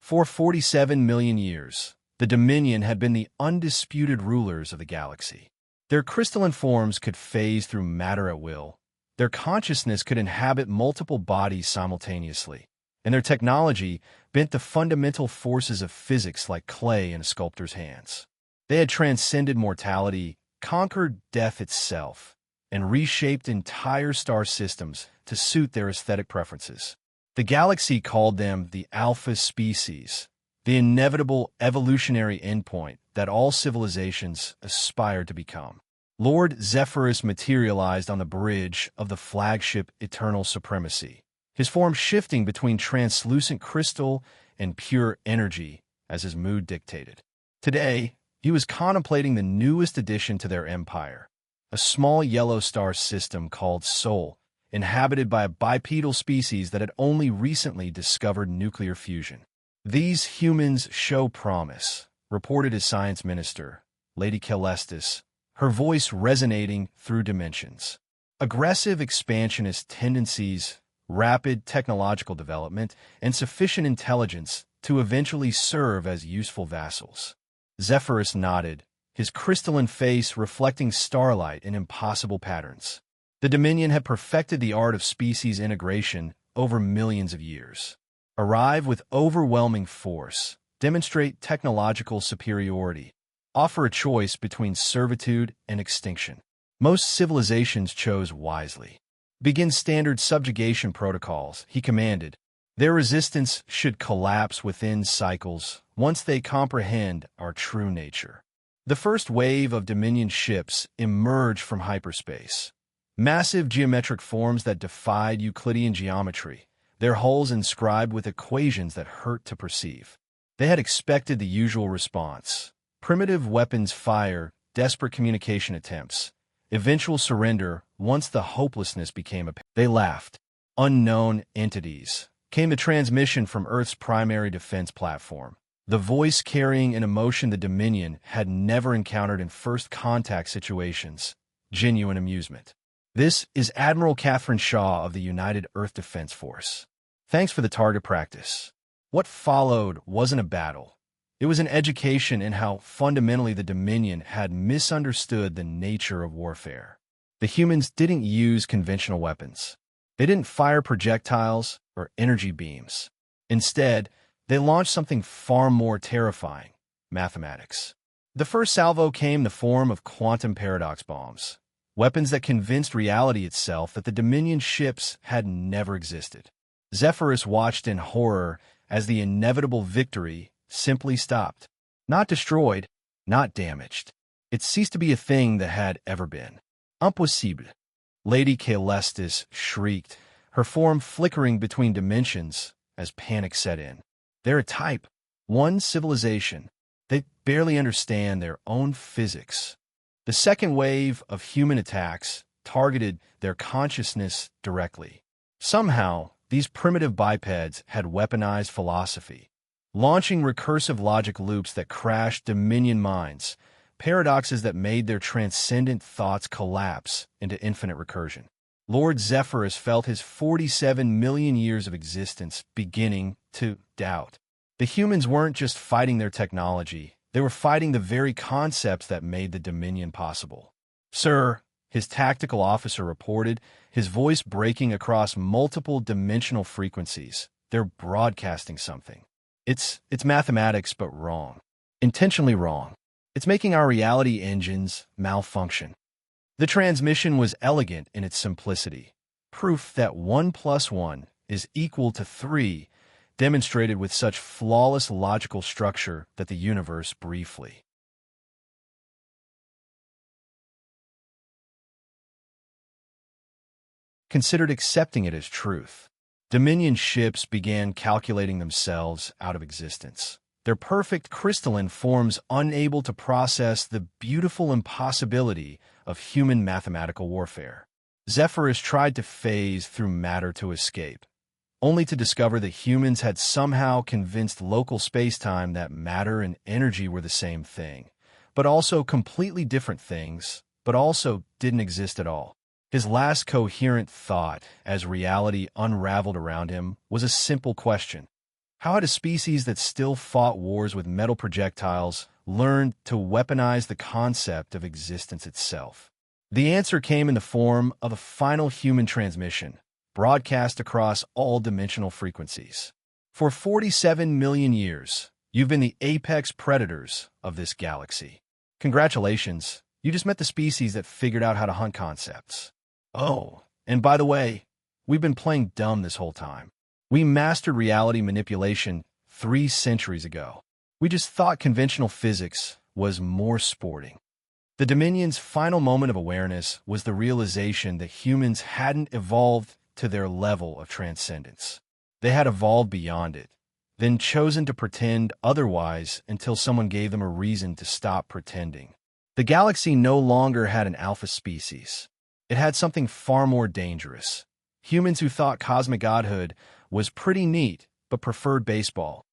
For 47 million years, the Dominion had been the undisputed rulers of the galaxy. Their crystalline forms could phase through matter at will. Their consciousness could inhabit multiple bodies simultaneously, and their technology bent the fundamental forces of physics like clay in a sculptor's hands. They had transcended mortality, conquered death itself, and reshaped entire star systems to suit their aesthetic preferences. The galaxy called them the Alpha species, the inevitable evolutionary endpoint that all civilizations aspired to become. Lord Zephyrus materialized on the bridge of the flagship Eternal Supremacy, his form shifting between translucent crystal and pure energy as his mood dictated. Today, he was contemplating the newest addition to their empire, a small yellow star system called Sol, inhabited by a bipedal species that had only recently discovered nuclear fusion. "These humans show promise," reported his science minister, Lady Celestis, her voice resonating through dimensions. "Aggressive expansionist tendencies, rapid technological development, and sufficient intelligence to eventually serve as useful vassals." Zephyrus nodded, his crystalline face reflecting starlight in impossible patterns. The Dominion had perfected the art of species integration over millions of years. Arrive with overwhelming force, demonstrate technological superiority, offer a choice between servitude and extinction. Most civilizations chose wisely. "Begin standard subjugation protocols," he commanded. "Their resistance should collapse within cycles once they comprehend our true nature." The first wave of Dominion ships emerged from hyperspace. Massive geometric forms that defied Euclidean geometry, their hulls inscribed with equations that hurt to perceive. They had expected the usual response: primitive weapons fire, desperate communication attempts, eventual surrender once the hopelessness became apparent. They laughed. "Unknown entities," came the transmission from Earth's primary defense platform, the voice carrying an emotion the Dominion had never encountered in first contact situations: genuine amusement. "This is Admiral Catherine Shaw of the United Earth Defense Force. Thanks for the target practice." What followed wasn't a battle. It was an education in how fundamentally the Dominion had misunderstood the nature of warfare. The humans didn't use conventional weapons. They didn't fire projectiles or energy beams. Instead, they launched something far more terrifying: mathematics. The first salvo came in the form of quantum paradox bombs, weapons that convinced reality itself that the Dominion ships had never existed. Zephyrus watched in horror as the inevitable victory simply stopped. Not destroyed, not damaged. It ceased to be a thing that had ever been. "Impossible!" Lady Celestis shrieked, her form flickering between dimensions as panic set in. "They're a type, one civilization. They barely understand their own physics." The second wave of human attacks targeted their consciousness directly. Somehow, these primitive bipeds had weaponized philosophy, launching recursive logic loops that crashed Dominion minds, paradoxes that made their transcendent thoughts collapse into infinite recursion. Lord Zephyrus felt his 47 million years of existence beginning to doubt. The humans weren't just fighting their technology, they were fighting the very concepts that made the Dominion possible. "Sir," his tactical officer reported, his voice breaking across multiple dimensional frequencies, "they're broadcasting something. It's mathematics, but wrong. Intentionally wrong. It's making our reality engines malfunction." The transmission was elegant in its simplicity. Proof that 1 + 1 is equal to 3, demonstrated with such flawless logical structure that the universe briefly considered accepting it as truth. Dominion ships began calculating themselves out of existence, their perfect crystalline forms unable to process the beautiful impossibility of human mathematical warfare. Zephyrus tried to phase through matter to escape, only to discover that humans had somehow convinced local spacetime that matter and energy were the same thing, but also completely different things, but also didn't exist at all. His last coherent thought, as reality unraveled around him, was a simple question: How had a species that still fought wars with metal projectiles learned to weaponize the concept of existence itself? The answer came in the form of a final human transmission, broadcast across all dimensional frequencies. For 47 million years, you've been the apex predators of this galaxy. Congratulations, you just met the species that figured out how to hunt concepts. Oh, and by the way, we've been playing dumb this whole time. We mastered reality manipulation 3 centuries ago. We just thought conventional physics was more sporting. The Dominion's final moment of awareness was the realization that humans hadn't evolved to their level of transcendence. They had evolved beyond it, then chosen to pretend otherwise until someone gave them a reason to stop pretending. The galaxy no longer had an alpha species. It had something far more dangerous. Humans who thought cosmic godhood was pretty neat but preferred baseball.